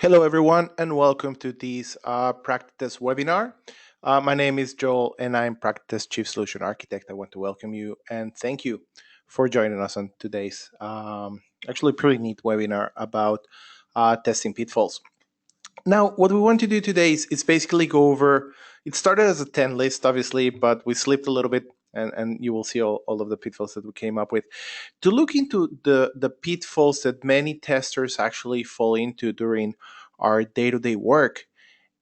Hello, everyone, and welcome to this PractiTest webinar. My name is Joel, and I'm PractiTest Chief Solution Architect. I want to welcome you and thank you for joining us on today's actually pretty neat webinar about testing pitfalls. Now, what we want to do today is basically go over, it started as a 10 list, obviously, but we slipped a little bit, and you will see all of the pitfalls that we came up with, to look into the pitfalls that many testers actually fall into during our day-to-day work,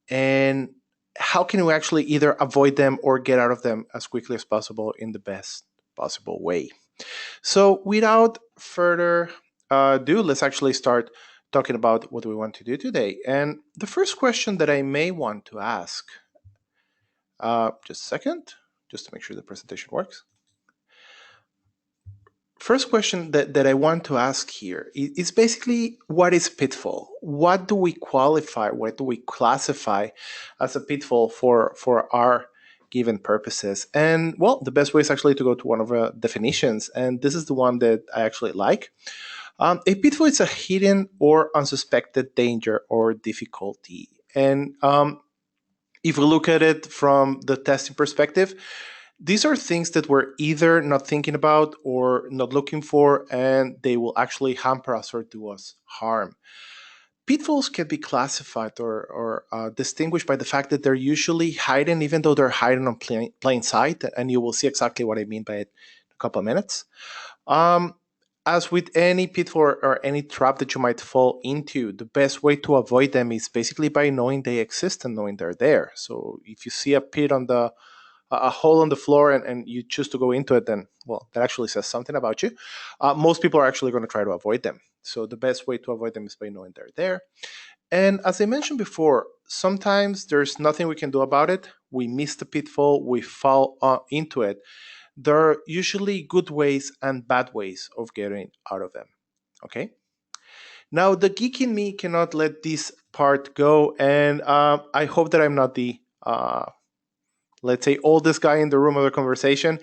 and how can we actually either avoid them or get out of them as quickly as possible in the best possible way. So without further ado, let's actually start talking about what we want to do today. And the first question that I may want to ask, just a second, just to make sure the presentation works. First question that I want to ask here is basically, what is pitfall? What do we qualify, what do we classify as a pitfall for our given purposes? And well, the best way is actually to go to one of the definitions, and this is the one that I actually like. A pitfall is a hidden or unsuspected danger or difficulty. And if we look at it from the testing perspective, these are things that we're either not thinking about or not looking for, and they will actually hamper us or do us harm. Pitfalls can be classified or distinguished by the fact that they're usually hidden, even though they're hidden on plain sight, and you will see exactly what I mean by it in a couple of minutes. As with any pitfall or any trap that you might fall into, the best way to avoid them is basically by knowing they exist and knowing they're there. So if you see a pit on a hole on the floor and you choose to go into it, then, well, that actually says something about you. Most people are actually going to try to avoid them. So the best way to avoid them is by knowing they're there. And as I mentioned before, sometimes there's nothing we can do about it. We miss the pitfall, we fall into it. There are usually good ways and bad ways of getting out of them. Okay? Now, the geek in me cannot let this part go, and I hope that I'm not the let's say, oldest guy in the room of the conversation.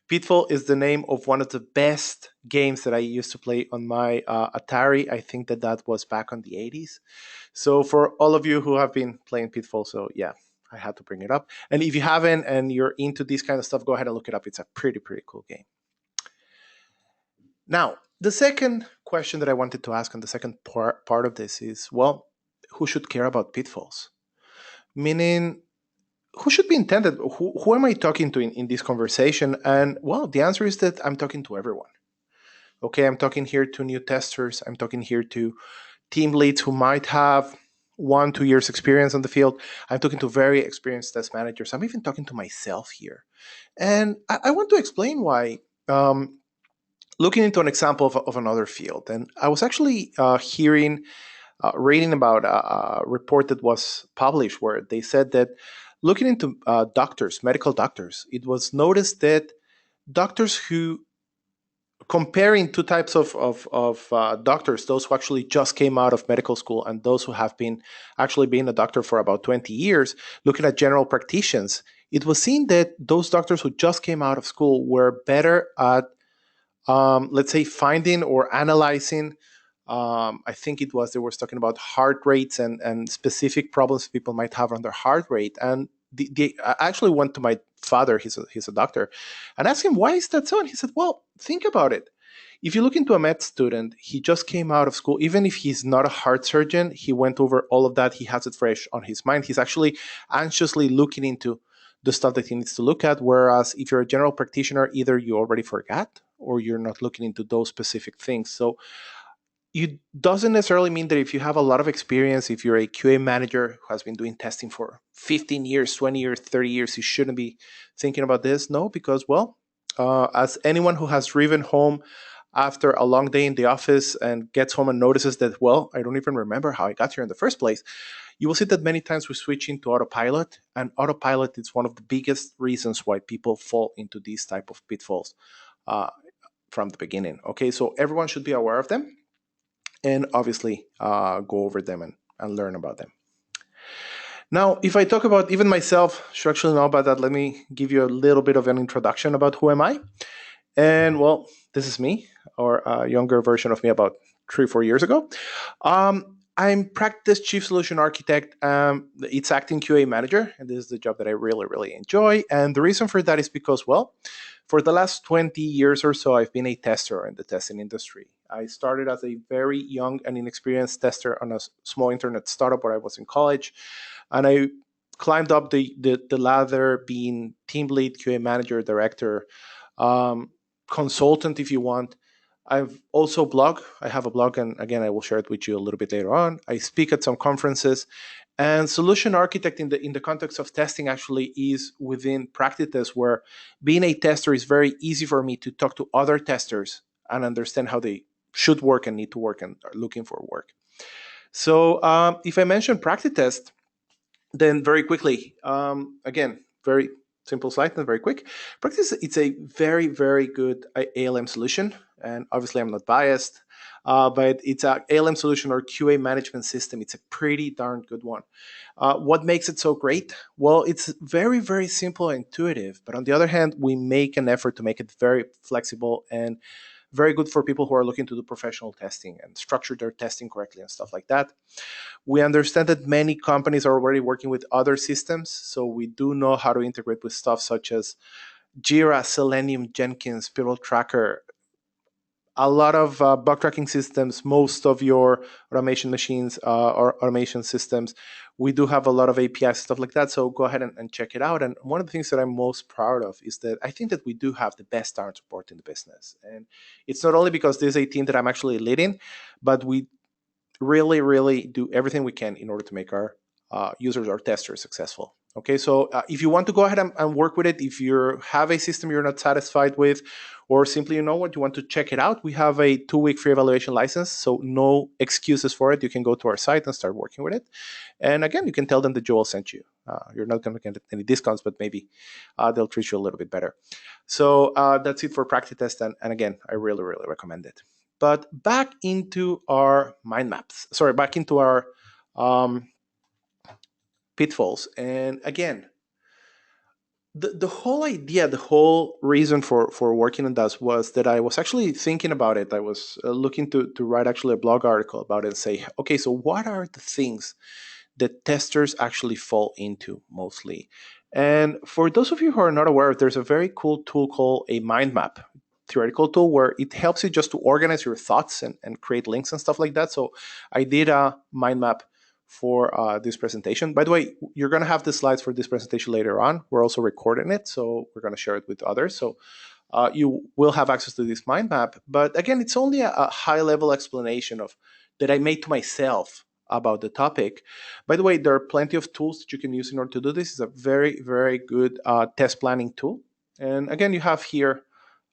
Pitfall is the name of one of the best games that I used to play on my Atari. I think that was back on the 80s. So for all of you who have been playing Pitfall, so yeah, I had to bring it up. And if you haven't and you're into this kind of stuff, go ahead and look it up. It's a pretty cool game. Now, the second question that I wanted to ask on the second part of this is, well, who should care about pitfalls? Meaning, who should be intended? Who am I talking to in this conversation? And well, the answer is that I'm talking to everyone. Okay, I'm talking here to new testers. I'm talking here to team leads who might have 1-2 years experience on the field. I'm talking to very experienced test managers. I'm even talking to myself here. And I want to explain why, looking into an example of another field. And I was actually reading about a report that was published where they said that, looking into medical doctors, it was noticed that doctors who, comparing two types of doctors, those who actually just came out of medical school and those who have been actually being a doctor for about 20 years, looking at general practitioners, it was seen that those doctors who just came out of school were better at, let's say, finding or analyzing. I think they were talking about heart rates and specific problems people might have on their heart rate. And I actually went to my father, he's a doctor, and asked him, why is that so? And he said, well, think about it. If you look into a med student, he just came out of school. Even if he's not a heart surgeon, he went over all of that. He has it fresh on his mind. He's actually anxiously looking into the stuff that he needs to look at. Whereas if you're a general practitioner, either you already forgot or you're not looking into those specific things. So it doesn't necessarily mean that if you have a lot of experience, if you're a QA manager who has been doing testing for 15 years, 20 years, 30 years, you shouldn't be thinking about this. No, because, well, as anyone who has driven home after a long day in the office and gets home and notices that, well, I don't even remember how I got here in the first place, you will see that many times we switch into autopilot, and autopilot is one of the biggest reasons why people fall into these type of pitfalls from the beginning. Okay, so everyone should be aware of them, and obviously go over them and learn about them. Now, if I talk about even myself, should actually know about that, let me give you a little bit of an introduction about who am I. And well, this is me, or a younger version of me about 3-4 years ago. I'm practice chief solution architect. It's acting QA manager, and this is the job that I really, really enjoy. And the reason for that is because, well, for the last 20 years or so, I've been a tester in the testing industry. I started as a very young and inexperienced tester on a small internet startup where I was in college, and I climbed up the ladder, being team lead, QA manager, director, um, consultant, if you want. I've also blog. I have a blog, and again, I will share it with you a little bit later on. I speak at some conferences, and solution architect in the context of testing actually is within PractiTest, where being a tester is very easy for me to talk to other testers and understand how they should work and need to work and are looking for work. So if I mention PractiTest, then very quickly, again, very simple slide and very quick. Practice, it's a very, very good ALM solution. And obviously, I'm not biased, but it's a ALM solution or QA management system. It's a pretty darn good one. What makes it so great? Well, it's very, very simple and intuitive. But on the other hand, we make an effort to make it very flexible and very good for people who are looking to do professional testing and structure their testing correctly and stuff like that. We understand that many companies are already working with other systems, so we do know how to integrate with stuff such as Jira, Selenium, Jenkins, Spiral Tracker, a lot of bug tracking systems, most of your automation machines or automation systems. We do have a lot of APIs, stuff like that. So go ahead and check it out. And one of the things that I'm most proud of is that I think that we do have the best talent support in the business. And it's not only because there's a team that I'm actually leading, but we really, really do everything we can in order to make our users or testers successful. Okay, so if you want to go ahead and work with it, if you have a system you're not satisfied with, or simply, you know what, you want to check it out, we have a 2-week free evaluation license, so no excuses for it. You can go to our site and start working with it. And again, you can tell them that Joel sent you. You're not going to get any discounts, but maybe they'll treat you a little bit better. So that's it for PractiTest. And again, I really, really recommend it. But back into our mind maps, sorry, back into our um, pitfalls. And again, the whole idea, the whole reason for working on this was that I was actually thinking about it. I was looking to write actually a blog article about it and say, okay, so what are the things that testers actually fall into mostly? And for those of you who are not aware, there's a very cool tool called a mind map, theoretical tool, where it helps you just to organize your thoughts and create links and stuff like that. So I did a mind map for this presentation. By the way, you're going to have the slides for this presentation later on. We're also recording it, so we're going to share it with others. So you will have access to this mind map. But again, it's only a high-level explanation of that I made to myself about the topic. By the way, there are plenty of tools that you can use in order to do this. It's a very, very good test planning tool. And again, you have here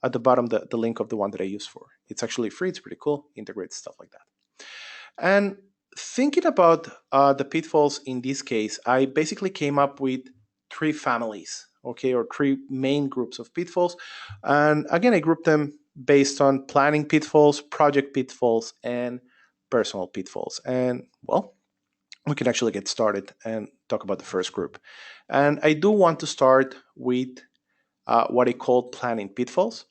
at the bottom the link of the one that I use for. It's actually free. It's pretty cool. Integrates stuff like that. And thinking about the pitfalls in this case, I basically came up with 3 families, okay, or 3 main groups of pitfalls. And again, I grouped them based on planning pitfalls, project pitfalls, and personal pitfalls. And well, we can actually get started and talk about the first group. And I do want to start with what I call planning pitfalls.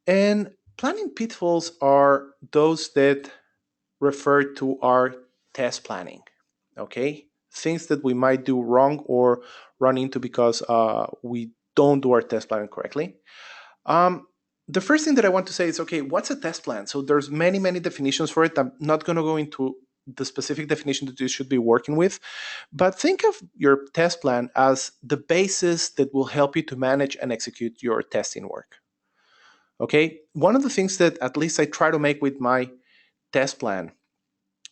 And planning pitfalls are those that refer to our test planning, okay? Things that we might do wrong or run into because we don't do our test planning correctly. The first thing that I want to say is, okay, what's a test plan? So there's many, many definitions for it. I'm not going to go into the specific definition that you should be working with, but think of your test plan as the basis that will help you to manage and execute your testing work. Okay, one of the things that at least I try to make with my test plan,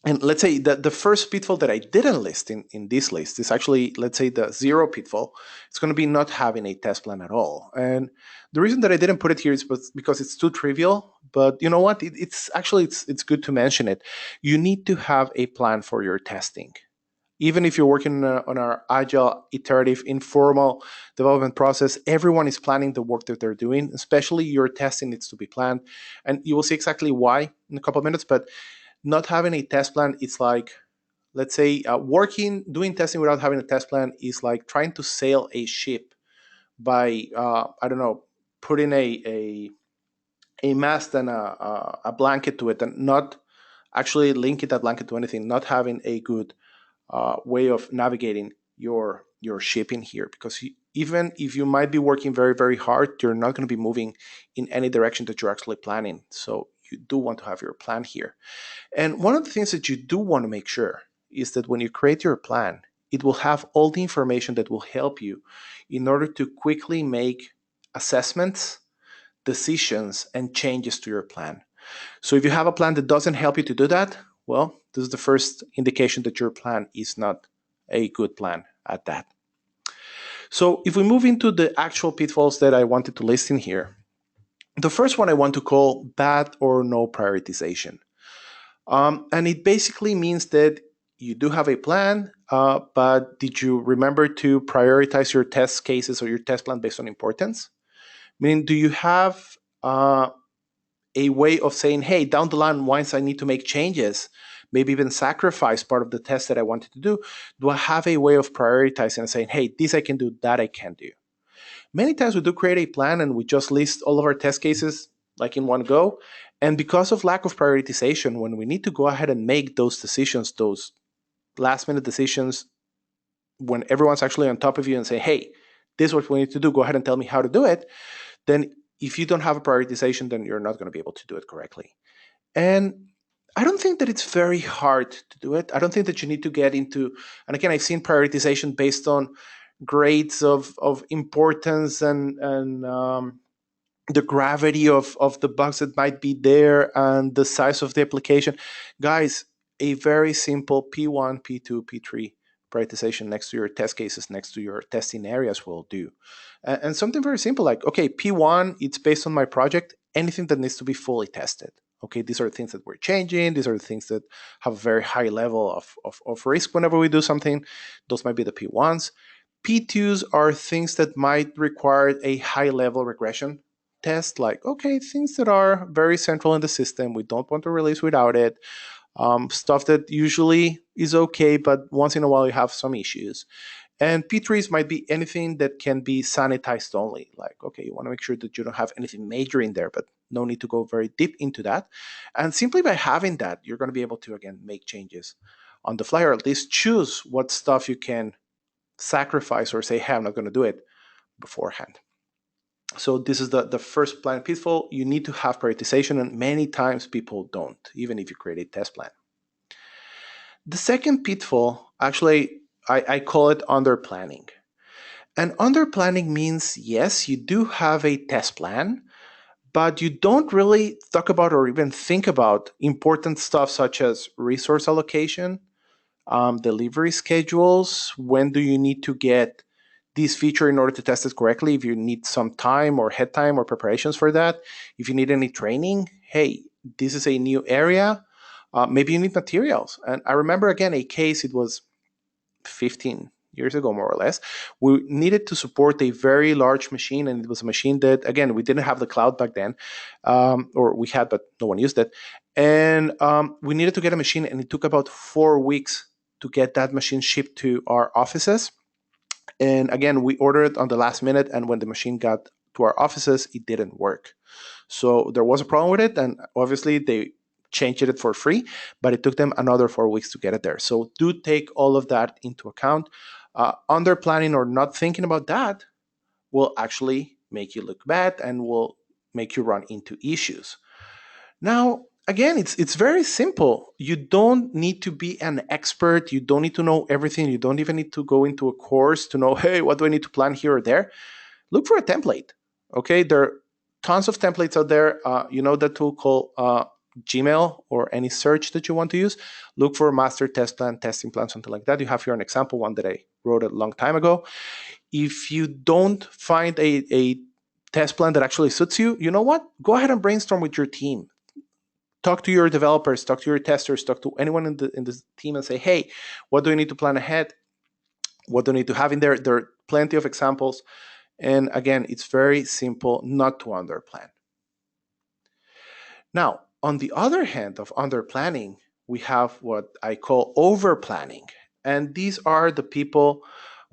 and let's say that the first pitfall that I didn't list in this list is actually, let's say, the 0 pitfall. It's going to be not having a test plan at all. And the reason that I didn't put it here is because it's too trivial. But you know what? It's actually it's good to mention it. You need to have a plan for your testing. Even if you're working on our agile, iterative, informal development process, everyone is planning the work that they're doing, especially your testing needs to be planned. And you will see exactly why in a couple of minutes. But not having a test plan, it's like, let's say, doing testing without having a test plan is like trying to sail a ship by, I don't know, putting a mast and a blanket to it and not actually linking that blanket to anything, not having a good way of navigating your shipping here, because even if you might be working very, very hard, you're not going to be moving in any direction that you're actually planning. So you do want to have your plan here. And one of the things that you do want to make sure is that when you create your plan, it will have all the information that will help you in order to quickly make assessments, decisions, and changes to your plan. So if you have a plan that doesn't help you to do that, well, this is the first indication that your plan is not a good plan at that. So if we move into the actual pitfalls that I wanted to list in here, the first one I want to call bad or no prioritization. And it basically means that you do have a plan, but did you remember to prioritize your test cases or your test plan based on importance? Meaning, do you have a way of saying, hey, down the line, once I need to make changes, maybe even sacrifice part of the test that I wanted to do I have a way of prioritizing and saying, hey, this I can do, that I can do? Many times we do create a plan and we just list all of our test cases like in one go. And because of lack of prioritization, when we need to go ahead and make those decisions, those last minute decisions, when everyone's actually on top of you and say, hey, this is what we need to do, go ahead and tell me how to do it, then if you don't have a prioritization, then you're not going to be able to do it correctly. And I don't think that it's very hard to do it. I don't think that you need to get into, and again, I've seen prioritization based on grades of importance and the gravity of the bugs that might be there and the size of the application. Guys, a very simple P1, P2, P3 prioritization next to your test cases, next to your testing areas will do. And something very simple like, okay, P1, it's based on my project, anything that needs to be fully tested. Okay, these are the things that we're changing. These are the things that have a very high level of risk whenever we do something. Those might be the P1s. P2s are things that might require a high level regression test, like, okay, things that are very central in the system. We don't want to release without it. Stuff that usually is okay, but once in a while you have some issues. And P3s might be anything that can be sanitized only. Like, okay, you want to make sure that you don't have anything major in there, but no need to go very deep into that. And simply by having that, you're going to be able to, again, make changes on the fly, or at least choose what stuff you can sacrifice or say, hey, I'm not going to do it beforehand. So this is the first plan pitfall. You need to have prioritization, and many times people don't, even if you create a test plan. The second pitfall, actually, I call it under planning. And under planning means, yes, you do have a test plan, but you don't really talk about or even think about important stuff such as resource allocation, delivery schedules. When do you need to get this feature in order to test it correctly? If you need some time or head time or preparations for that, if you need any training, hey, this is a new area. Maybe you need materials. And I remember, again, a case, it was 15 years ago, more or less. We needed to support a very large machine, and it was a machine that, again, we didn't have the cloud back then, or we had, but no one used it. And we needed to get a machine, and it took about 4 weeks to get that machine shipped to our offices. And again, we ordered it on the last minute, and when the machine got to our offices, it didn't work. So there was a problem with it, and obviously they changed it for free, but it took them another 4 weeks to get it there. So do take all of that into account. Under planning or not thinking about that will actually make you look bad and will make you run into issues. Now, again, it's very simple. You don't need to be an expert. You don't need to know everything. You don't even need to go into a course to know, hey, what do I need to plan here or there? Look for a template. Okay, there are tons of templates out there. You know the tool called Gmail or any search that you want to use. Look for master test plan, testing plan, something like that. You have here an example, one that I wrote a long time ago. If you don't find a test plan that actually suits you, you know what? Go ahead and brainstorm with your team. Talk to your developers, talk to your testers, talk to anyone in the team and say, hey, what do I need to plan ahead? What do I need to have in there? There are plenty of examples. And again, it's very simple not to underplan. Now, on the other hand of underplanning, we have what I call overplanning. And these are the people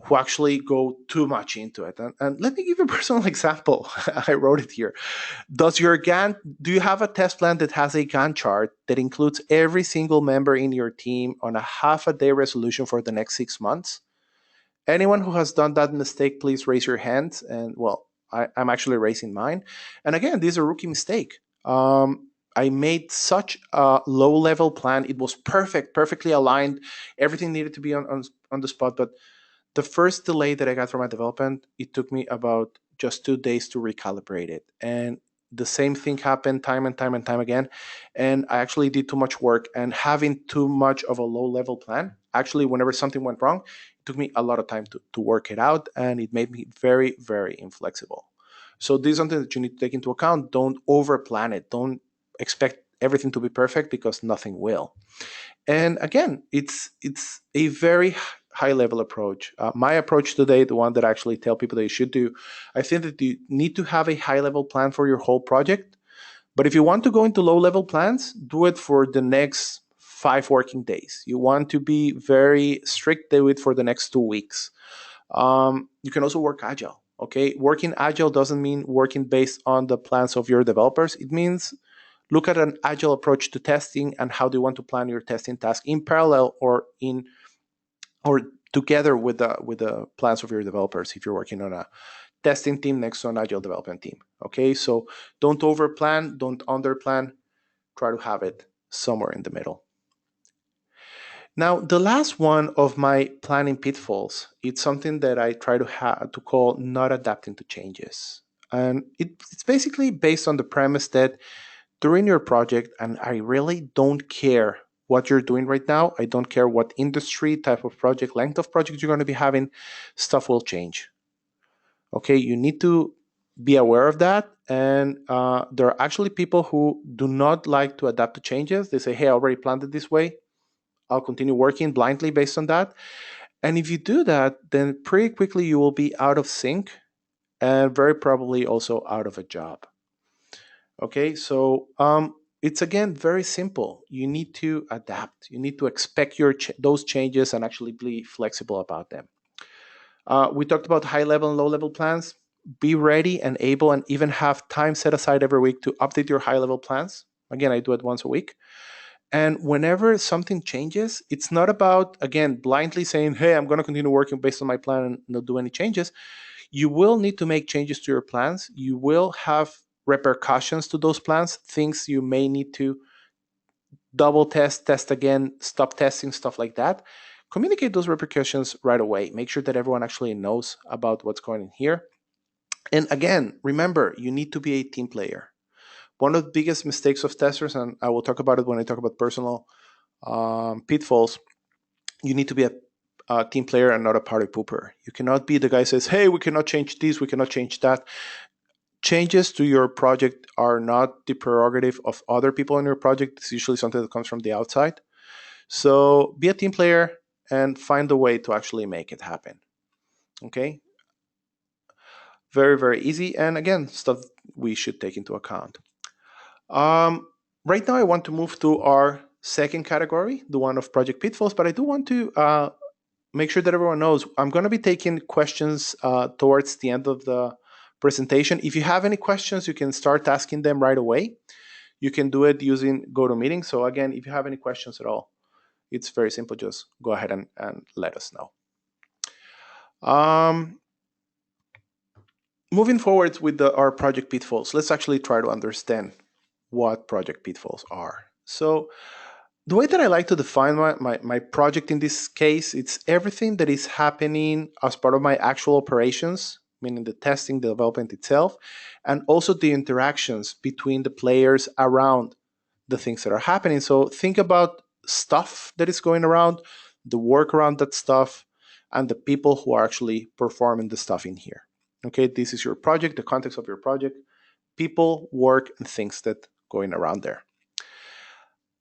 who actually go too much into it. And let me give you a personal example. I wrote it here. Do you have a test plan that has a Gantt chart that includes every single member in your team on a half a day resolution for the next 6 months? Anyone who has done that mistake, please raise your hand. And well, I'm actually raising mine. And again, this is a rookie mistake. I made such a low level plan. It was perfect, perfectly aligned. Everything needed to be on the spot. But the first delay that I got from my development, it took me about just 2 days to recalibrate it. And the same thing happened time and time and time again. And I actually did too much work, and having too much of a low level plan. Actually, whenever something went wrong, it took me a lot of time to work it out, and it made me very, very inflexible. So this is something that you need to take into account. Don't over plan it. Don't expect everything to be perfect, because nothing will. And again, it's a very high level approach. My approach today, the one that I actually tell people that you should do, I think that you need to have a high level plan for your whole project. But if you want to go into low level plans, do it for the next 5 working days. You want to be very strict, do it for the next 2 weeks. You can also work agile. Okay, working agile doesn't mean working based on the plans of your developers. It means look at an agile approach to testing, and how do you want to plan your testing task in parallel, or together with the plans of your developers if you're working on a testing team next to an agile development team. Okay, so don't over plan, don't under plan. Try to have it somewhere in the middle. Now, the last one of my planning pitfalls, it's something that I try to call not adapting to changes. And it's basically based on the premise that during your project, and I really don't care what you're doing right now, I don't care what industry, type of project, length of project you're going to be having, stuff will change. Okay, you need to be aware of that. And there are actually people who do not like to adapt to changes. They say, hey, I already planned it this way. I'll continue working blindly based on that. And if you do that, then pretty quickly you will be out of sync, and very probably also out of a job. Okay, so it's again very simple. You need to adapt. You need to expect those changes and actually be flexible about them. We talked about high level and low level plans. Be ready and able, and even have time set aside every week to update your high level plans. Again, I do it once a week. And whenever something changes, it's not about, again, blindly saying, hey, I'm going to continue working based on my plan and not do any changes. You will need to make changes to your plans. You will have repercussions to those plans, things you may need to double test, test again, stop testing, stuff like that. Communicate those repercussions right away. Make sure that everyone actually knows about what's going on here. And again, remember, you need to be a team player. One of the biggest mistakes of testers, and I will talk about it when I talk about personal pitfalls, you need to be a team player and not a party pooper. You cannot be the guy who says, hey, we cannot change this, we cannot change that. Changes to your project are not the prerogative of other people in your project. It's usually something that comes from the outside. So be a team player and find a way to actually make it happen. Okay? Very, very easy. And again, stuff we should take into account. Right now, I want to move to our second category, the one of project pitfalls, but I do want to make sure that everyone knows I'm going to be taking questions towards the end of the presentation. If you have any questions, you can start asking them right away. You can do it using GoToMeeting. So again, if you have any questions at all, it's very simple. Just go ahead and let us know. Moving forward with our project pitfalls, let's actually try to understand what project pitfalls are. So the way that I like to define my project in this case, it's everything that is happening as part of my actual operations, meaning the testing, the development itself, and also the interactions between the players around the things that are happening. So think about stuff that is going around, the work around that stuff, and the people who are actually performing the stuff in here. Okay, this is your project, the context of your project, people, work, and things that going around there.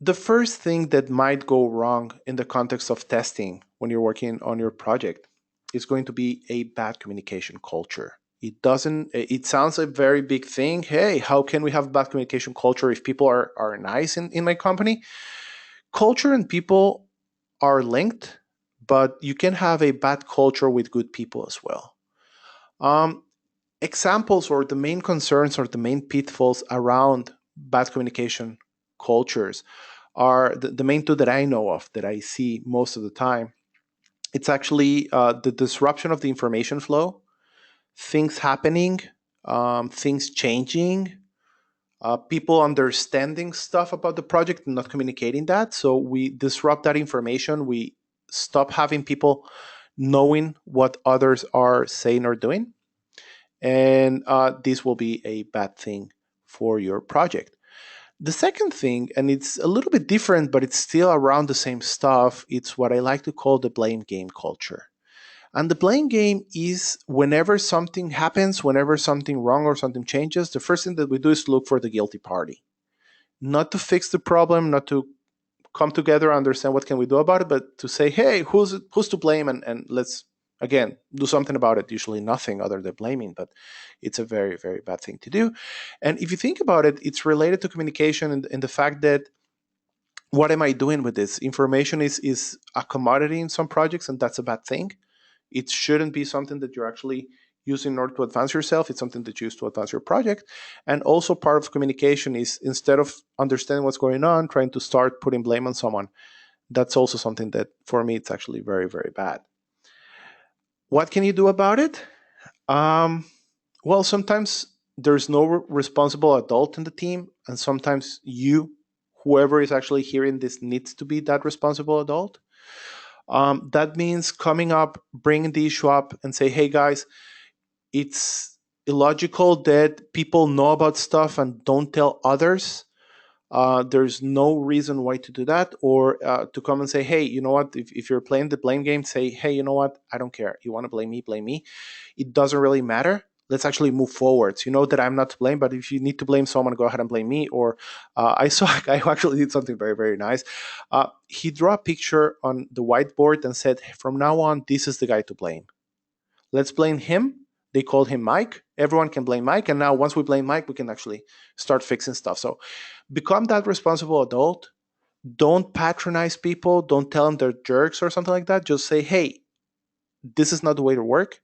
The first thing that might go wrong in the context of testing when you're working on your project is going to be a bad communication culture. It sounds a very big thing. Hey, how can we have bad communication culture if people are nice in my company? Culture and people are linked, but you can have a bad culture with good people as well. Um, Examples or the main concerns or the main pitfalls around bad communication cultures are the main two that I know of that I see most of the time. It's actually the disruption of the information flow, things happening, things changing, people understanding stuff about the project and not communicating that. So we disrupt that information. We stop having people knowing what others are saying or doing. And this will be a bad thing for your project. The second thing, and it's a little bit different, but it's still around the same stuff, it's what I like to call the blame game culture. And the blame game is whenever something happens, whenever something wrong or something changes, the first thing that we do is look for the guilty party. Not to fix the problem, not to come together, understand what can we do about it, but to say, hey, who's to blame, and let's again do something about it. Usually nothing other than blaming, but it's a very, very bad thing to do. And if you think about it, it's related to communication and the fact that what am I doing with this information is a commodity in some projects, and that's a bad thing. It shouldn't be something that you're actually using in order to advance yourself. It's something that you use to advance your project. And also part of communication is, instead of understanding what's going on, trying to start putting blame on someone. That's also something that for me it's actually very, very bad. What can you do about it? Um, well, sometimes there's no responsible adult in the team, and sometimes whoever is actually hearing this, needs to be that responsible adult. That means coming up, bringing the issue up, and say, "Hey guys, it's illogical that people know about stuff and don't tell others. There's no reason why to do that." Or to come and say, hey, you know what, if you're playing the blame game, say, hey, you know what, I don't care. You want to blame me, blame me. It doesn't really matter. Let's actually move forwards. You know that I'm not to blame, but if you need to blame someone, go ahead and blame me. Or I saw a guy who actually did something very, very nice. He drew a picture on the whiteboard and said, from now on, this is the guy to blame. Let's blame him. They called him Mike. Everyone can blame Mike. And now once we blame Mike, we can actually start fixing stuff. So become that responsible adult. Don't patronize people. Don't tell them they're jerks or something like that. Just say, hey, this is not the way to work.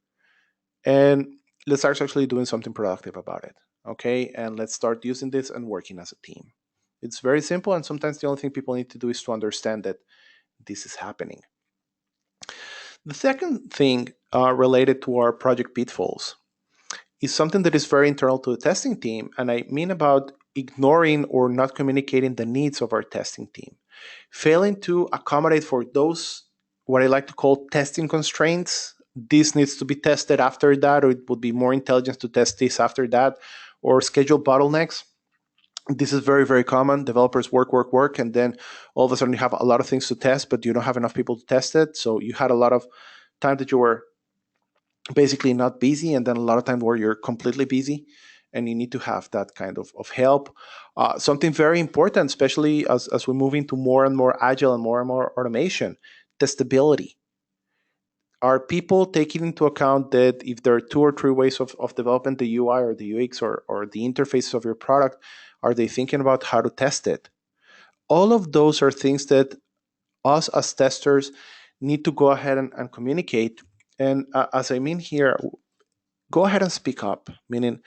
And let's start actually doing something productive about it. Okay. And let's start using this and working as a team. It's very simple. And sometimes the only thing people need to do is to understand that this is happening. The second thing related to our project pitfalls is something that is very internal to the testing team. And I mean about ignoring or not communicating the needs of our testing team, failing to accommodate for those, what I like to call testing constraints. This needs to be tested after that, or it would be more intelligence to test this after that, or schedule bottlenecks. This is very, very common. Developers work, work, work, and then all of a sudden you have a lot of things to test, but you don't have enough people to test it. So you had a lot of time that you were basically not busy, and then a lot of time where you're completely busy, and you need to have that kind of help. Something very important, especially as we move into more and more agile and more automation, testability. Are people taking into account that if there are two or three ways of developing the UI or the UX or the interfaces of your product, are they thinking about how to test it? All of those are things that us as testers need to go ahead and communicate. And as I mean here, go ahead and speak up, meaning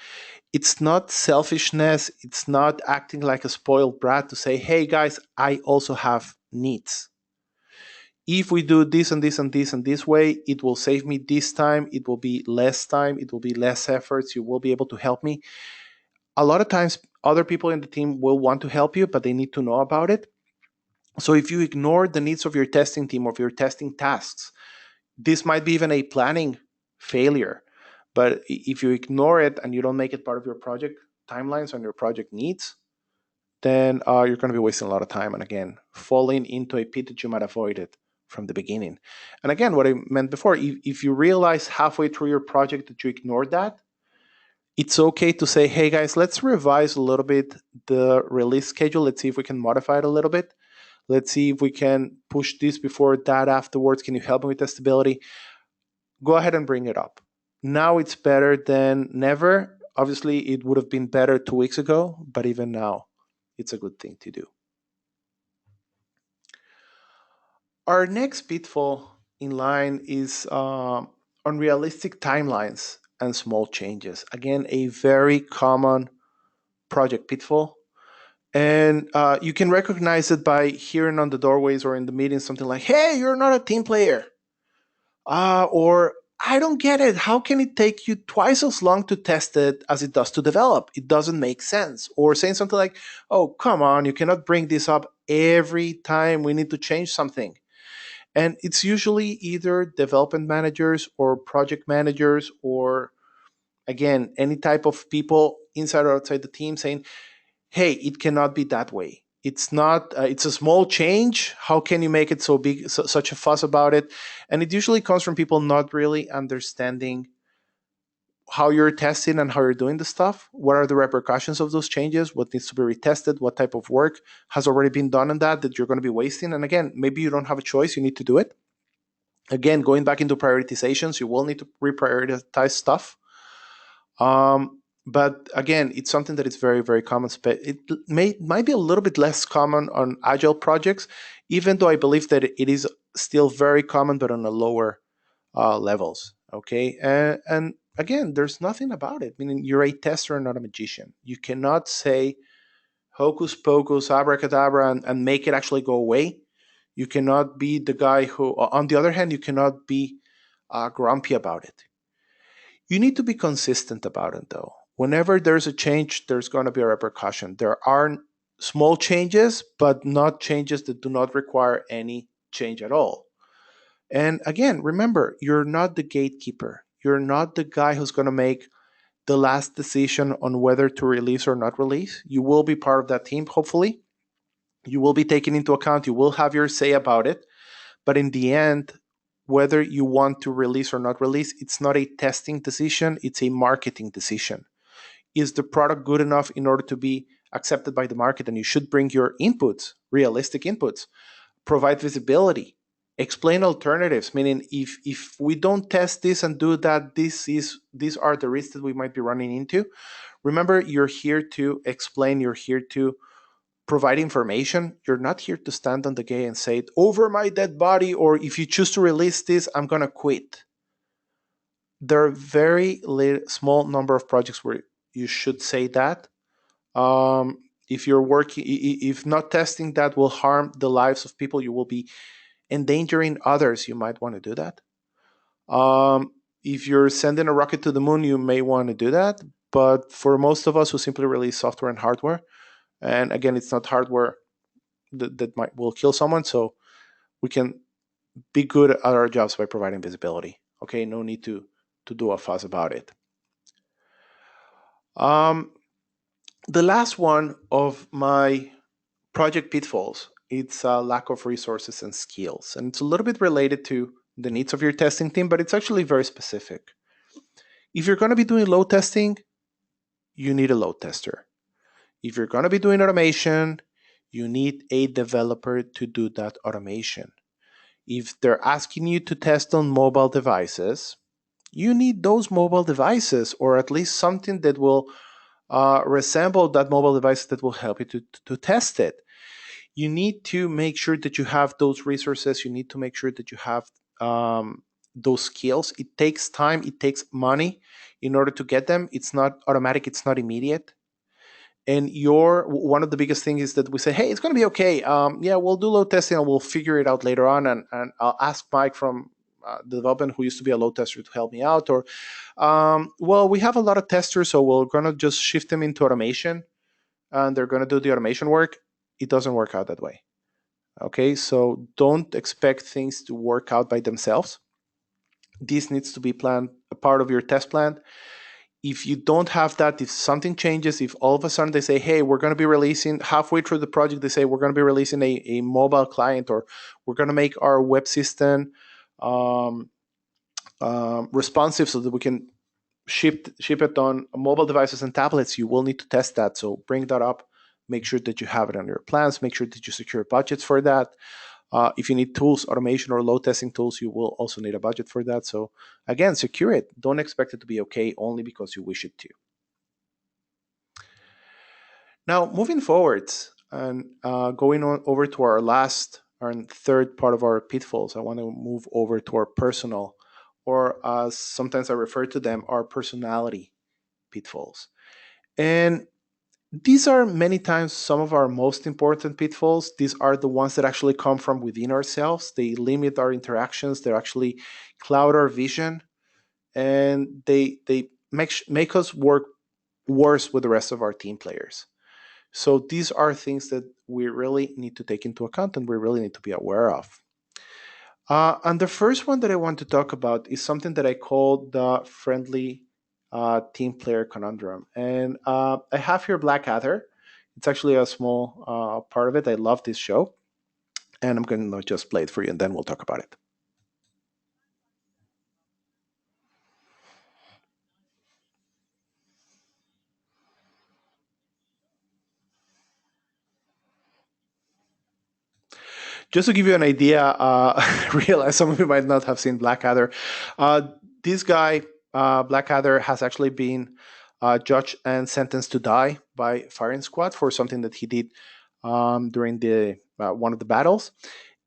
it's not selfishness, it's not acting like a spoiled brat to say, hey guys, I also have needs. If we do this and this and this and this way, it will save me this time, it will be less time, it will be less efforts, you will be able to help me. A lot of times other people in the team will want to help you, but they need to know about it. So if you ignore the needs of your testing team, of your testing tasks, this might be even a planning failure. But if you ignore it and you don't make it part of your project timelines and your project needs, then you're going to be wasting a lot of time. And again, falling into a pit that you might avoid it from the beginning. And again, what I meant before, if you realize halfway through your project that you ignored that, it's okay to say, hey guys, let's revise a little bit the release schedule. Let's see if we can modify it a little bit. Let's see if we can push this before that afterwards. Can you help me with testability? Go ahead and bring it up. Now it's better than never. Obviously, it would have been better 2 weeks ago, but even now, it's a good thing to do. Our next pitfall in line is unrealistic timelines and small changes. Again, a very common project pitfall. And you can recognize it by hearing on the doorways or in the meetings something like, hey, you're not a team player. Or I don't get it. How can it take you twice as long to test it as it does to develop? It doesn't make sense. Or saying something like, oh, come on, you cannot bring this up every time we need to change something. And it's usually either development managers or project managers or, again, any type of people inside or outside the team saying, hey, it cannot be that way. It's not, it's a small change. How can you make it so big, such a fuss about it? And it usually comes from people not really understanding how you're testing and how you're doing the stuff. What are the repercussions of those changes? What needs to be retested? What type of work has already been done on that you're going to be wasting? And again, maybe you don't have a choice. You need to do it. Again, going back into prioritizations, you will need to reprioritize stuff. But again, it's something that is very, very common. It might be a little bit less common on agile projects, even though I believe that it is still very common, but on a lower levels. Okay, and again, there's nothing about it. Meaning, you're a tester, not a magician. You cannot say hocus pocus, abracadabra, and make it actually go away. You cannot be the guy who, on the other hand, you cannot be grumpy about it. You need to be consistent about it, though. Whenever there's a change, there's going to be a repercussion. There are small changes, but not changes that do not require any change at all. And again, remember, you're not the gatekeeper. You're not the guy who's going to make the last decision on whether to release or not release. You will be part of that team, hopefully. You will be taken into account. You will have your say about it. But in the end, whether you want to release or not release, it's not a testing decision, it's a marketing decision. Is the product good enough in order to be accepted by the market? And you should bring your inputs, realistic inputs, provide visibility, explain alternatives, meaning if we don't test this and do that, these are the risks that we might be running into. Remember, you're here to explain, you're here to provide information. You're not here to stand on the gate and say, over my dead body, or if you choose to release this, I'm going to quit. There are very small number of projects where you should say that. If you're working, if not testing that will harm the lives of people, you will be endangering others. You might want to do that. If you're sending a rocket to the moon, you may want to do that. But for most of us who simply release software and hardware, and again, it's not hardware that might will kill someone, so we can be good at our jobs by providing visibility. Okay, no need to do a fuss about it. The last one of my project pitfalls, it's a lack of resources and skills, and it's a little bit related to the needs of your testing team, but it's actually very specific. If you're going to be doing load testing, you need a load tester. If you're going to be doing automation, you need a developer to do that automation. If they're asking you to test on mobile devices, you need those mobile devices, or at least something that will resemble that mobile device that will help you to test it. You need to make sure that you have those resources. You need to make sure that you have those skills. It takes time, it takes money in order to get them. It's not automatic, it's not immediate. And your one of the biggest things is that we say, hey, it's going to be okay. Yeah, we'll do load testing and we'll figure it out later on. And I'll ask Mike from the development who used to be a load tester to help me out. Or, well, we have a lot of testers, so we're going to just shift them into automation and they're going to do the automation work. It doesn't work out that way. Okay, so don't expect things to work out by themselves. This needs to be planned, a part of your test plan. If you don't have that, if something changes, if all of a sudden they say, hey, we're going to be releasing halfway through the project, they say we're going to be releasing a mobile client, or we're going to make our web system responsive so that we can ship it on mobile devices and tablets, you will need to test that. So bring that up. Make sure that you have it on your plans. Make sure that you secure budgets for that. If you need tools, automation or load testing tools, you will also need a budget for that. So again, secure it. Don't expect it to be okay only because you wish it to. Now, moving forward and going on over to our last our third part of our pitfalls, I want to move over to our personal, or as sometimes I refer to them, our personality pitfalls. And these are many times some of our most important pitfalls. These are the ones that actually come from within ourselves. They limit our interactions, they actually cloud our vision, and they make us work worse with the rest of our team players. So these are things that we really need to take into account and we really need to be aware of. And the first one that I want to talk about is something that I call the friendly team player conundrum. And I have here Blackadder. It's actually a small part of it. I love this show. And I'm going to just play it for you and then we'll talk about it. Just to give you an idea, I realize some of you might not have seen Blackadder. This guy, Blackadder, has actually been judged and sentenced to die by firing squad for something that he did during the one of the battles,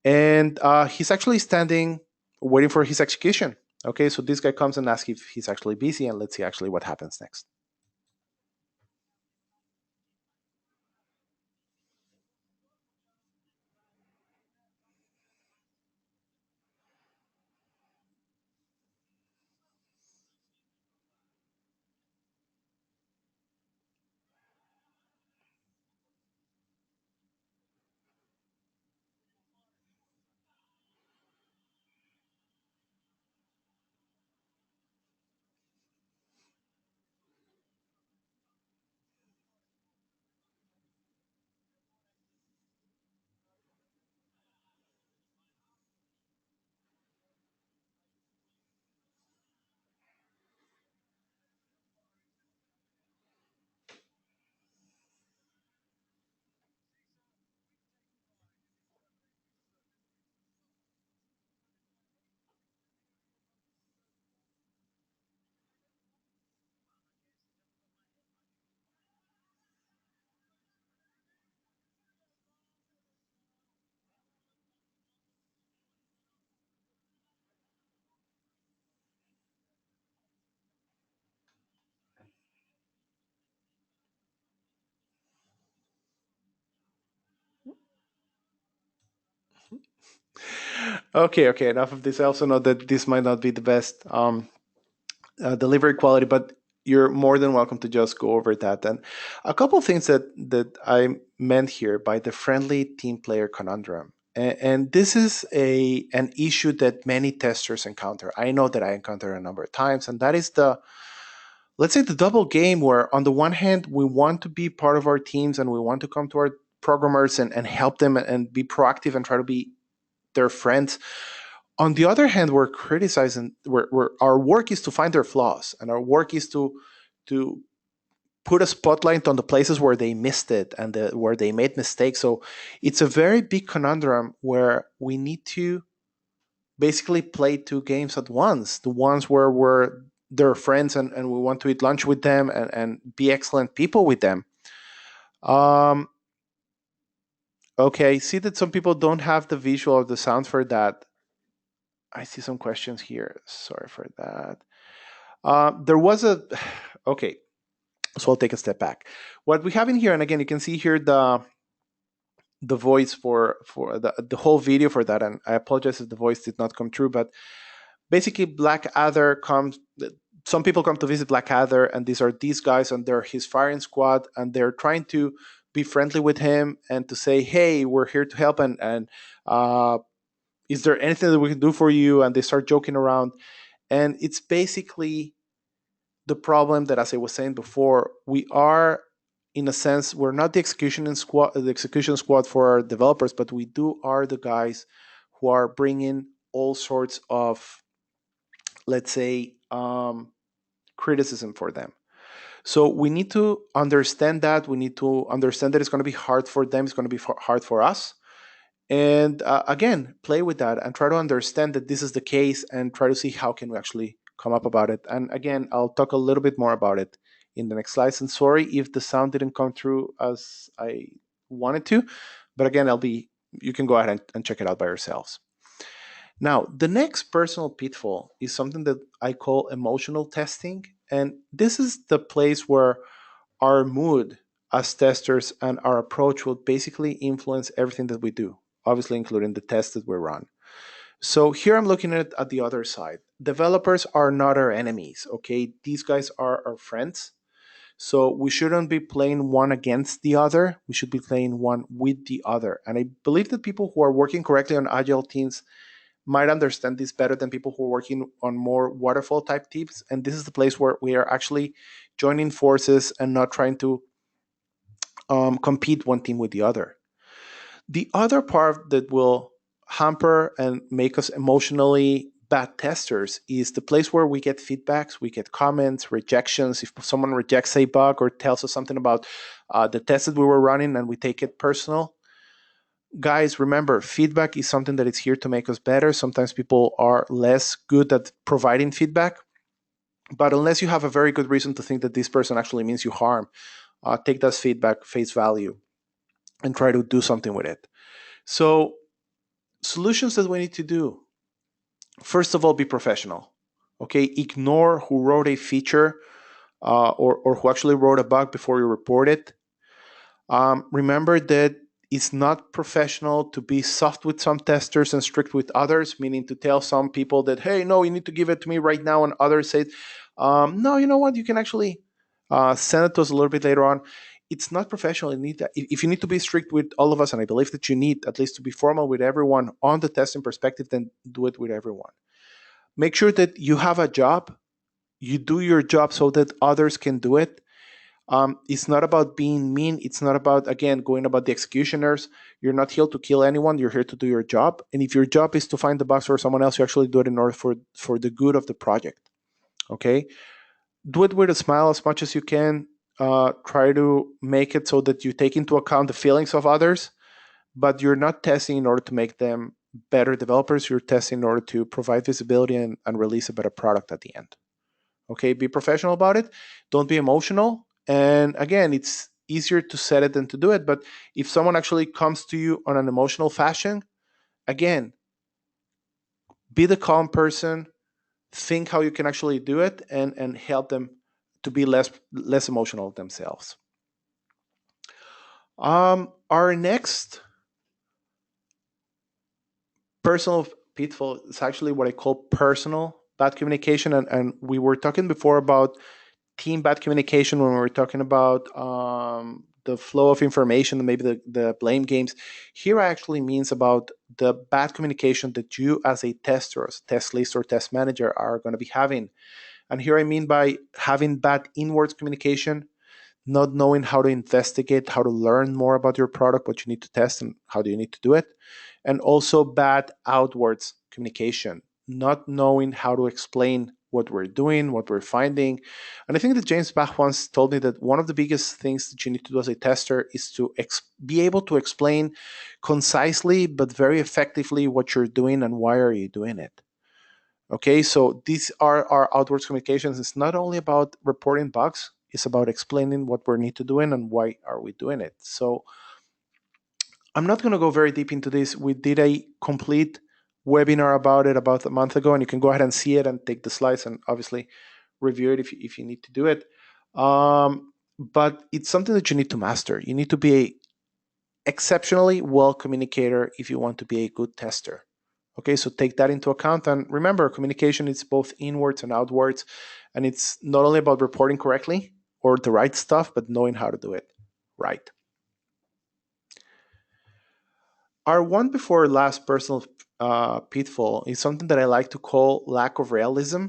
and he's actually standing waiting for his execution. Okay, so this guy comes and asks if he's actually busy, and let's see actually what happens next. Okay, enough of this. I also know that this might not be the best delivery quality, but you're more than welcome to just go over that. And a couple of things that I meant here by the friendly team player conundrum. And this is an issue that many testers encounter. I know that I encounter a number of times, and that is the, let's say, the double game where on the one hand we want to be part of our teams and we want to come to our programmers and help them and be proactive and try to be their friends. On the other hand, we're criticizing, our work is to find their flaws, and our work is to put a spotlight on the places where they missed it and where they made mistakes. So it's a very big conundrum where we need to basically play two games at once. The ones where we're their friends and we want to eat lunch with them and be excellent people with them. Um, okay, I see that some people don't have the visual or the sound for that. I see some questions here. Sorry for that. There was a okay, so I'll take a step back. What we have in here, and again, you can see here the voice for the whole video for that, and I apologize if the voice did not come true, but basically, Blackadder comes. Some people come to visit Blackadder, and these guys, and they're his firing squad, and they're trying to be friendly with him and to say, "Hey, we're here to help," and is there anything that we can do for you? And they start joking around, and it's basically the problem that, as I was saying before, we are, in a sense, we're not the execution squad for our developers, but we do are the guys who are bringing all sorts of, let's say, criticism for them. So we need to understand that. We need to understand that it's going to be hard for them. It's going to be hard for us. And again, play with that and try to understand that this is the case and try to see how can we actually come up about it. And again, I'll talk a little bit more about it in the next slides. And sorry if the sound didn't come through as I wanted to, but again, I'll be you can go ahead and check it out by yourselves. Now, the next personal pitfall is something that I call emotional testing. And this is the place where our mood as testers and our approach will basically influence everything that we do, obviously, including the tests that we run. So here I'm looking at the other side. Developers are not our enemies, okay? These guys are our friends. So we shouldn't be playing one against the other. We should be playing one with the other. And I believe that people who are working correctly on agile teams might understand this better than people who are working on more waterfall type teams. And this is the place where we are actually joining forces and not trying to compete one team with the other. The other part that will hamper and make us emotionally bad testers is the place where we get feedbacks, we get comments, rejections. If someone rejects a bug or tells us something about the test that we were running and we take it personal, guys, remember, feedback is something that is here to make us better. Sometimes people are less good at providing feedback, but unless you have a very good reason to think that this person actually means you harm, take that feedback face value and try to do something with it. So, solutions that we need to do: first of all, be professional. Okay, ignore who wrote a feature or who actually wrote a bug before you report it. Remember that it's not professional to be soft with some testers and strict with others, meaning to tell some people that, hey, no, you need to give it to me right now, and others say, no, you know what, you can actually send it to us a little bit later on. It's not professional. You need that. If you need to be strict with all of us, and I believe that you need at least to be formal with everyone on the testing perspective, then do it with everyone. Make sure that you have a job. You do your job so that others can do it. It's not about being mean. It's not about, again, going about the executioners. You're not here to kill anyone. You're here to do your job. And if your job is to find the bugs for someone else, you actually do it in order for the good of the project. Okay? Do it with a smile as much as you can. Try to make it so that you take into account the feelings of others, but you're not testing in order to make them better developers. You're testing in order to provide visibility and release a better product at the end. Okay, be professional about it. Don't be emotional. And again, it's easier to set it than to do it. But if someone actually comes to you on an emotional fashion, again, be the calm person. Think how you can actually do it and help them to be less emotional themselves. Our next personal pitfall is actually what I call personal bad communication. And we were talking before about team bad communication when we were talking about the flow of information and maybe the blame games. Here actually means about the bad communication that you as a tester, as a test list or test manager are going to be having. And here I mean by having bad inwards communication, not knowing how to investigate, how to learn more about your product, what you need to test, and how do you need to do it. And also bad outwards communication, not knowing how to explain what we're doing, what we're finding. And I think that James Bach once told me that one of the biggest things that you need to do as a tester is to be able to explain concisely but very effectively what you're doing and why are you doing it. Okay, so these are our outwards communications. It's not only about reporting bugs, it's about explaining what we need to do and why are we doing it. So I'm not going to go very deep into this. We did a complete webinar about it about a month ago, and you can go ahead and see it and take the slides and obviously review it if you need to do it. But it's something that you need to master. You need to be a exceptionally well communicator if you want to be a good tester. Okay, so take that into account. And remember, communication is both inwards and outwards. And it's not only about reporting correctly or the right stuff, but knowing how to do it right. Our one before last personal pitfall is something that I like to call lack of realism.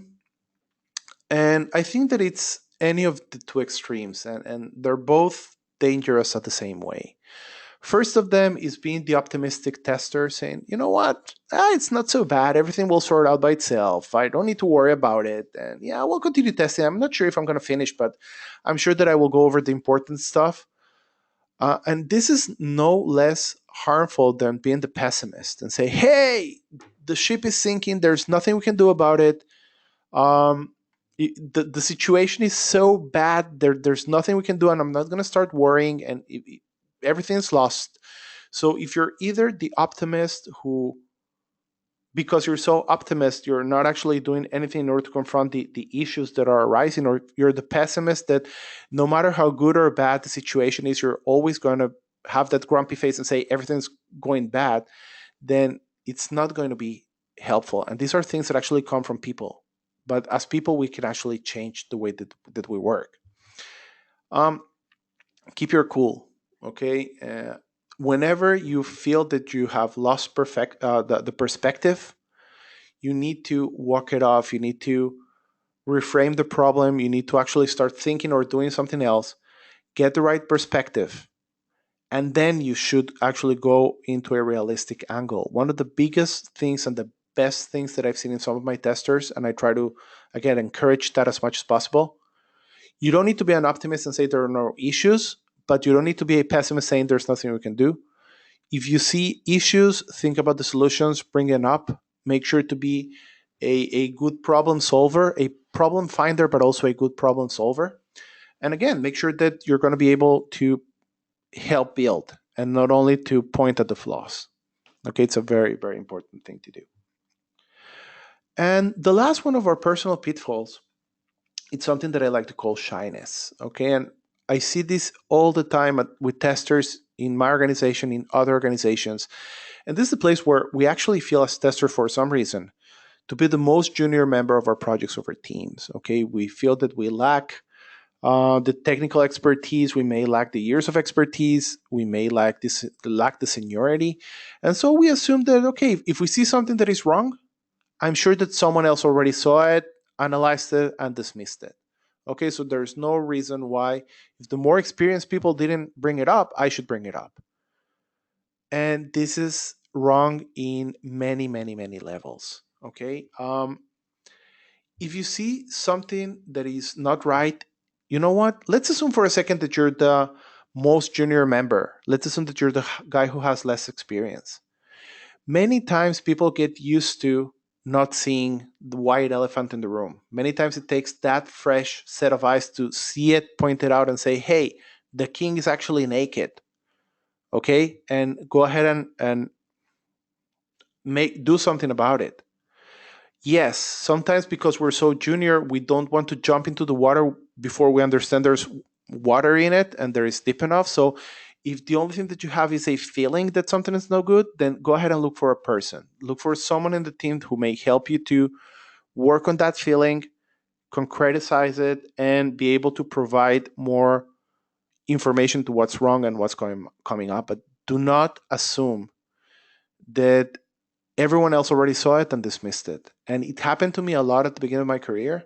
And I think that it's any of the two extremes, and they're both dangerous at the same way. First of them is being the optimistic tester, saying, you know what, it's not so bad. Everything will sort out by itself. I don't need to worry about it. And yeah, we'll continue testing. I'm not sure if I'm going to finish, but I'm sure that I will go over the important stuff. And this is no less harmful than being the pessimist and say, hey, the ship is sinking. There's nothing we can do about it. Um, the situation is so bad. There's nothing we can do, and I'm not going to start worrying, and everything's lost. So if you're either the optimist who, because you're so optimist, you're not actually doing anything in order to confront the issues that are arising, or you're the pessimist that no matter how good or bad the situation is, you're always going to have that grumpy face and say everything's going bad, then it's not going to be helpful. And these are things that actually come from people. But as people, we can actually change the way that we work. Um, Keep your cool, okay? Whenever you feel that you have lost the perspective, you need to walk it off. You need to reframe the problem. You need to actually start thinking or doing something else, get the right perspective, and then you should actually go into a realistic angle. One of the biggest things and the best things that I've seen in some of my testers, and I try to, again, encourage that as much as possible. You don't need to be an optimist and say there are no issues, but you don't need to be a pessimist saying there's nothing we can do. If you see issues, think about the solutions, bring it up. Make sure to be a good problem solver, a problem finder, but also a good problem solver. And again, make sure that you're going to be able to help build and not only to point at the flaws. Okay, it's a very, very important thing to do. And the last one of our personal pitfalls, it's something that I like to call shyness. Okay, and I see this all the time with testers in my organization, in other organizations. And this is the place where we actually feel as testers for some reason to be the most junior member of our projects over teams. Okay, we feel that we lack the technical expertise, we may lack the years of expertise, we may lack the seniority, and so we assume that okay, if we see something that is wrong, I'm sure that someone else already saw it, analyzed it, and dismissed it. Okay, so there's no reason why, if the more experienced people didn't bring it up, I should bring it up. And this is wrong in many, many, many levels. Okay, if you see something that is not right, you know what? Let's assume for a second that you're the most junior member. Let's assume that you're the guy who has less experience. Many times people get used to not seeing the white elephant in the room. Many times it takes that fresh set of eyes to see it, point it out, and say, hey, the king is actually naked. Okay? And go ahead and do something about it. Yes, sometimes because we're so junior, we don't want to jump into the water before we understand there's water in it and there is deep enough. So if the only thing that you have is a feeling that something is no good, then go ahead and look for a person. Look for someone in the team who may help you to work on that feeling, concretize it, and be able to provide more information to what's wrong and what's coming up. But do not assume that everyone else already saw it and dismissed it. And it happened to me a lot at the beginning of my career.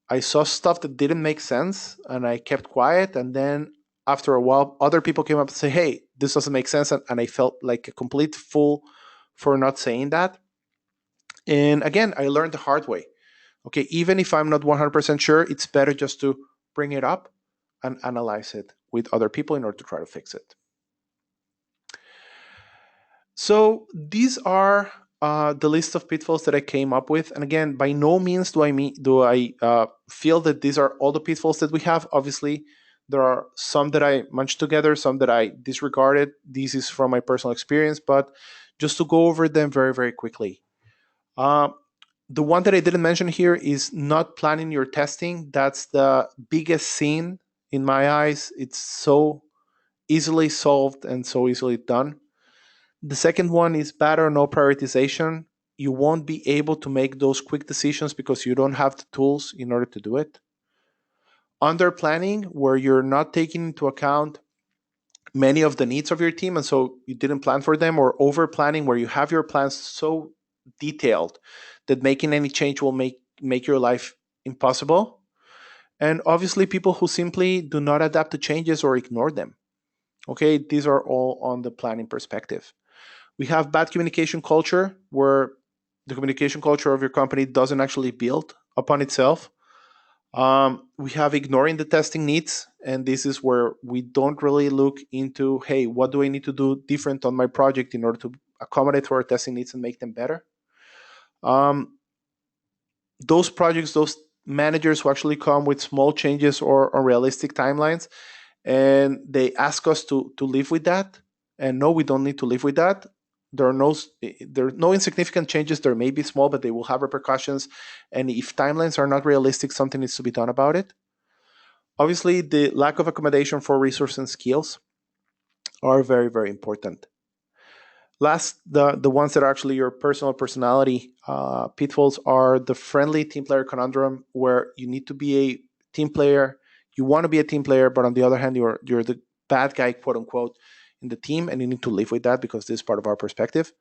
I saw stuff that didn't make sense and I kept quiet. And then after a while, other people came up and say, hey, this doesn't make sense. And I felt like a complete fool for not saying that. And again, I learned the hard way. Okay, even if I'm not 100% sure, it's better just to bring it up and analyze it with other people in order to try to fix it. So these are the list of pitfalls that I came up with. And again, by no means do I feel that these are all the pitfalls that we have. Obviously, there are some that I munched together, some that I disregarded. This is from my personal experience, but just to go over them very, very quickly. Uh, the one that I didn't mention here is not planning your testing. That's the biggest sin in my eyes. It's so easily solved and so easily done. The second one is bad or no prioritization. You won't be able to make those quick decisions because you don't have the tools in order to do it. Under planning, where you're not taking into account many of the needs of your team and so you didn't plan for them, or over planning, where you have your plans so detailed that making any change will make your life impossible. And obviously, people who simply do not adapt to changes or ignore them. Okay, these are all on the planning perspective. We have bad communication culture, where the communication culture of your company doesn't actually build upon itself. We have ignoring the testing needs, and this is where we don't really look into, hey, what do I need to do different on my project in order to accommodate for our testing needs and make them better? Those projects, those managers who actually come with small changes or unrealistic timelines, and they ask us to live with that. And no, we don't need to live with that. There are no insignificant changes. There may be small, but they will have repercussions. And if timelines are not realistic, something needs to be done about it. Obviously, the lack of accommodation for resources and skills are very, very important. Last, the ones that are actually your personal personality pitfalls are the friendly team player conundrum, where you need to be a team player. You want to be a team player, but on the other hand, you're the bad guy, quote unquote, in the team, and you need to live with that because this is part of our perspective.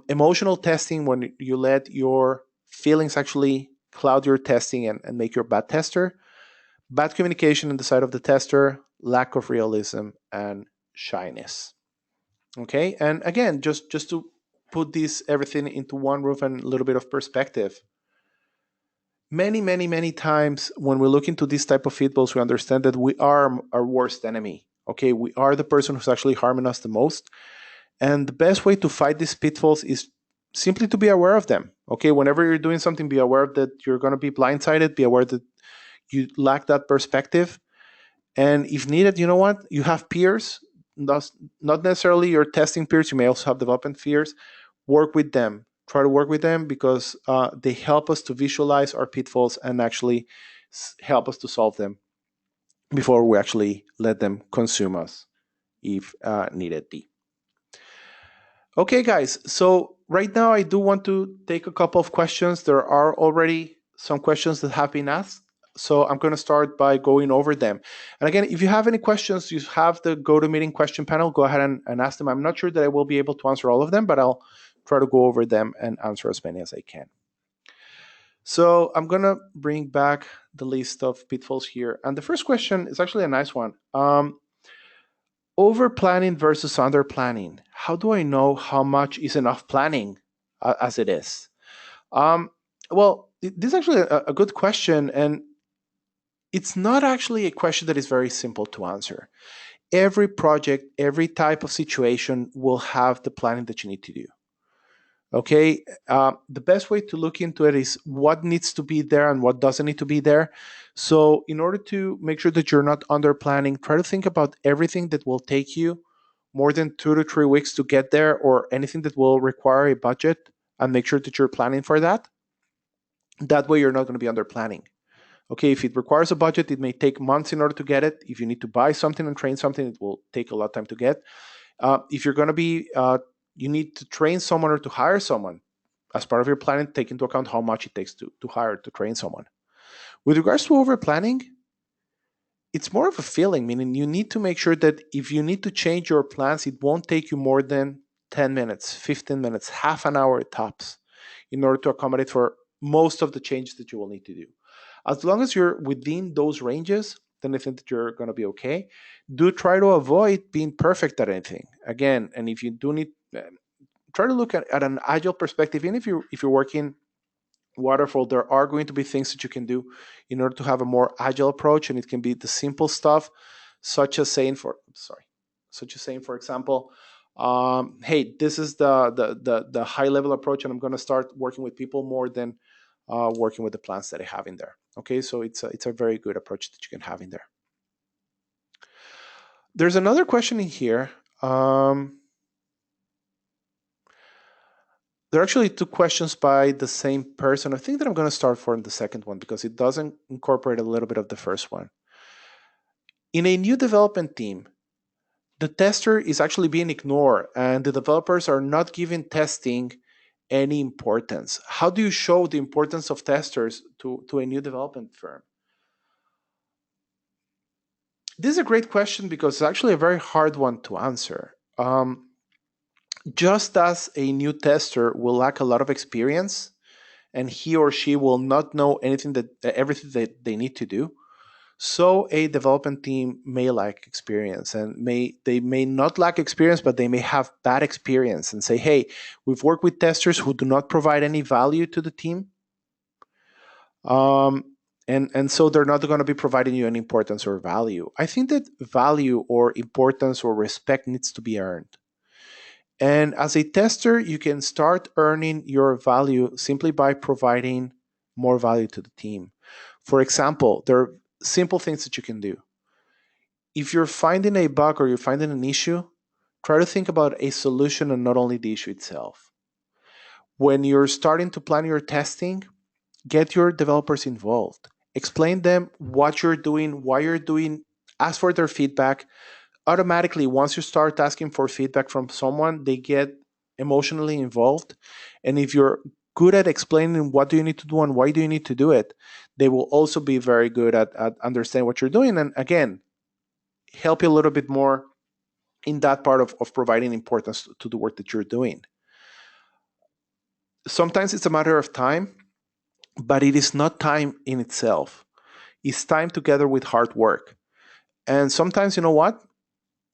Emotional testing, when you let your feelings actually cloud your testing and make you a bad tester. Bad communication on the side of the tester, lack of realism, and shyness. Okay, and again, just to put this everything into one roof and a little bit of perspective. Many times when we look into this type of feedballs, we understand that we are our worst enemy. Okay, we are the person who's actually harming us the most. And the best way to fight these pitfalls is simply to be aware of them. Okay, whenever you're doing something, be aware that you're going to be blindsided, be aware that you lack that perspective. And if needed, you know what? You have peers, not necessarily your testing peers. You may also have development peers. Work with them. Try to work with them because they help us to visualize our pitfalls and actually help us to solve them before we actually let them consume us if needed be. Okay, guys. So right now, I do want to take a couple of questions. There are already some questions that have been asked. So I'm going to start by going over them. And again, if you have any questions, you have the GoToMeeting question panel. Go ahead and ask them. I'm not sure that I will be able to answer all of them, but I'll try to go over them and answer as many as I can. So I'm going to bring back the list of pitfalls here. And the first question is actually a nice one. Over planning versus under planning. How do I know how much is enough planning as it is? Well, this is actually a good question, and it's not actually a question that is very simple to answer. Every project, every type of situation will have the planning that you need to do. Okay, the best way to look into it is what needs to be there and what doesn't need to be there. So, in order to make sure that you're not under planning, try to think about everything that will take you more than 2 to 3 weeks to get there, or anything that will require a budget, and make sure that you're planning for that. That way, you're not going to be under planning. Okay, if it requires a budget, it may take months in order to get it. If you need to buy something and train something, it will take a lot of time to get. If you're going to be, you need to train someone or to hire someone. As part of your planning, take into account how much it takes to hire, to train someone. With regards to over planning, it's more of a feeling, meaning you need to make sure that if you need to change your plans, it won't take you more than 10 minutes, 15 minutes, half an hour tops, in order to accommodate for most of the changes that you will need to do. As long as you're within those ranges, then I think that you're going to be okay. Do try to avoid being perfect at anything. Again, and if you do need, try to look at an agile perspective. Even if you're working waterfall, there are going to be things that you can do in order to have a more agile approach, and it can be the simple stuff, such as saying, for example, hey, this is the high level approach, and I'm going to start working with people more than working with the plans that I have in there. Okay, so it's a very good approach that you can have in there. There's another question in here. There are actually two questions by the same person. I think that I'm going to start for the second one because it doesn't incorporate a little bit of the first one. In a new development team, the tester is actually being ignored and the developers are not giving testing any importance. How do you show the importance of testers to a new development firm? This is a great question because it's actually a very hard one to answer. Just as a new tester will lack a lot of experience and he or she will not know everything that they need to do, so a development team may lack experience, and they may not lack experience, but they may have bad experience and say, hey, we've worked with testers who do not provide any value to the team. And so they're not going to be providing you any importance or value. I think that value or importance or respect needs to be earned. And as a tester, you can start earning your value simply by providing more value to the team. For example, there are simple things that you can do. If you're finding a bug or you're finding an issue, try to think about a solution and not only the issue itself. When you're starting to plan your testing, get your developers involved. Explain them what you're doing, why you're doing, ask for their feedback. Automatically, once you start asking for feedback from someone, they get emotionally involved. And if you're good at explaining what do you need to do and why do you need to do it, they will also be very good at understanding what you're doing. And again, help you a little bit more in that part of providing importance to the work that you're doing. Sometimes it's a matter of time, but it is not time in itself. It's time together with hard work. And sometimes, you know what?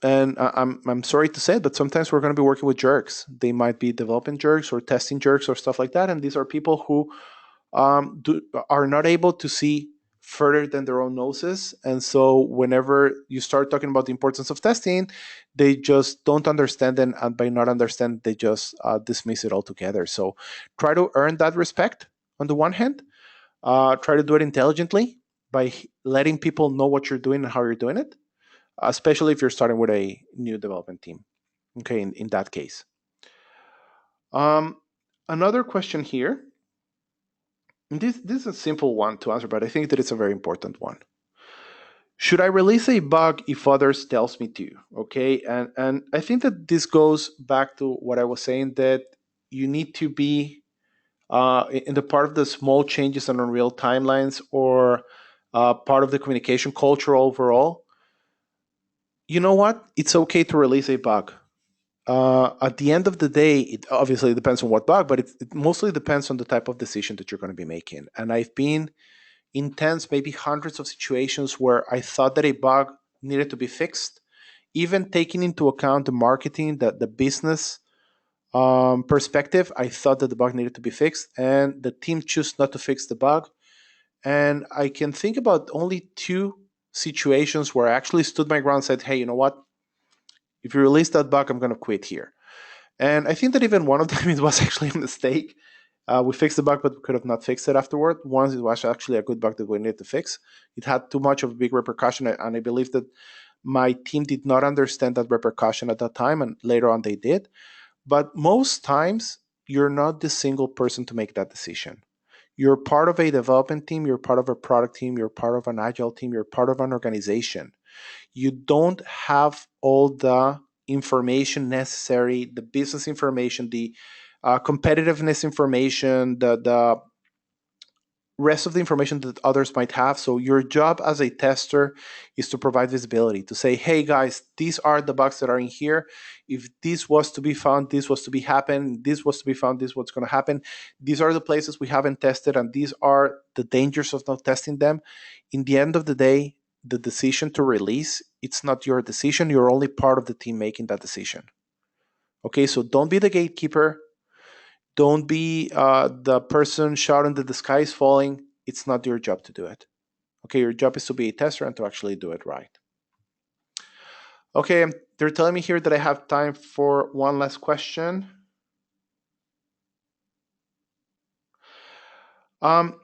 And I'm sorry to say it, but sometimes we're going to be working with jerks. They might be developing jerks or testing jerks or stuff like that. And these are people who are not able to see further than their own noses. And so whenever you start talking about the importance of testing, they just don't understand. And by not understand, they just dismiss it altogether. So try to earn that respect on the one hand. Try to do it intelligently by letting people know what you're doing and how you're doing it, especially if you're starting with a new development team. Okay, in that case. Um, Another question here. This is a simple one to answer, but I think that it's a very important one. Should I release a bug if others tells me to? Okay, and I think that this goes back to what I was saying, that you need to be in the part of the small changes on Unreal timelines, or part of the communication culture overall. You know what? It's okay to release a bug. At the end of the day, it obviously depends on what bug, but it mostly depends on the type of decision that you're going to be making. And I've been in tens, maybe hundreds of situations where I thought that a bug needed to be fixed, even taking into account the marketing, the business perspective. I thought that the bug needed to be fixed, and the team chose not to fix the bug. And I can think about only two situations where I actually stood my ground and said, hey, you know what? If you release that bug, I'm going to quit here. And I think that even one of them, it was actually a mistake. We fixed the bug, but we could have not fixed it afterward. Once it was actually a good bug that we needed to fix. It had too much of a big repercussion, and I believe that my team did not understand that repercussion at that time, and later on they did. But most times, you're not the single person to make that decision. You're part of a development team, you're part of a product team, you're part of an agile team, you're part of an organization. You don't have all the information necessary, the business information, the competitiveness information, the rest of the information that others might have. So your job as a tester is to provide visibility, to say, hey guys, these are the bugs that are in here. If this was to be found, this was to be happen, this was to be found, this what's going to happen. These are the places we haven't tested, and these are the dangers of not testing them. In the end of the day, the decision to release, it's not your decision. You're only part of the team making that decision. Okay, so don't be the gatekeeper. Don't be the person shouting that the sky is falling. It's not your job to do it. Okay, your job is to be a tester and to actually do it right. Okay, they're telling me here that I have time for one last question. And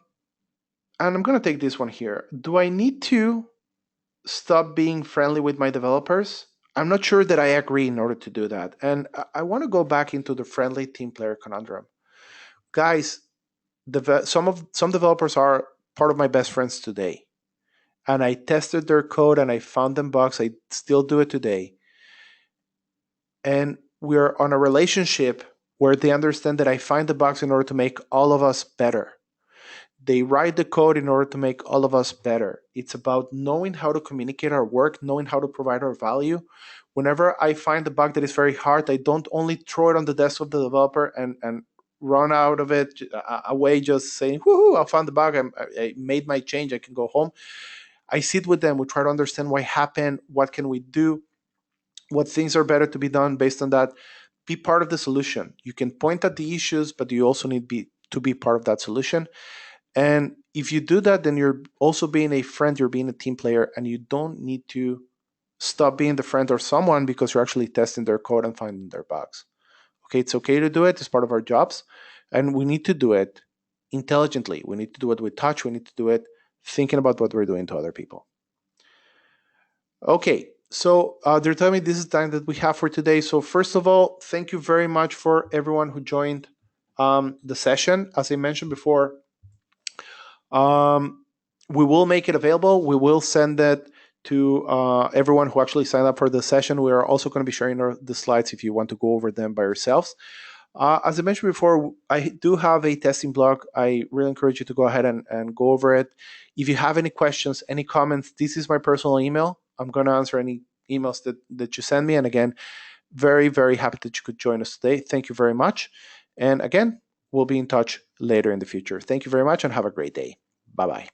I'm going to take this one here. Do I need to stop being friendly with my developers? I'm not sure that I agree in order to do that. And I want to go back into the friendly team player conundrum. Guys, some developers are part of my best friends today. And I tested their code and I found them bugs. I still do it today. And we're on a relationship where they understand that I find the bugs in order to make all of us better. They write the code in order to make all of us better. It's about knowing how to communicate our work, knowing how to provide our value. Whenever I find a bug that is very hard, I don't only throw it on the desk of the developer and run out of it away just saying, woohoo, I found the bug, I made my change, I can go home. I sit with them, we try to understand what happened, what can we do, what things are better to be done based on that. Be part of the solution. You can point at the issues, but you also need to be part of that solution. And if you do that, then you're also being a friend, you're being a team player, and you don't need to stop being the friend of someone because you're actually testing their code and finding their bugs. Okay, it's okay to do it, it's part of our jobs, and we need to do it intelligently. We need to do it with touch, we need to do it thinking about what we're doing to other people. Okay, So they're telling me this is the time that we have for today. So first of all, thank you very much for everyone who joined the session. As I mentioned before, we will make it available. We will send it to everyone who actually signed up for the session. We are also going to be sharing the slides if you want to go over them by yourselves. As I mentioned before, I do have a testing blog. I really encourage you to go ahead and go over it. If you have any questions, any comments, this is my personal email. I'm going to answer any emails that you send me. And again, very, very happy that you could join us today. Thank you very much. And again, we'll be in touch later in the future. Thank you very much and have a great day. Bye-bye.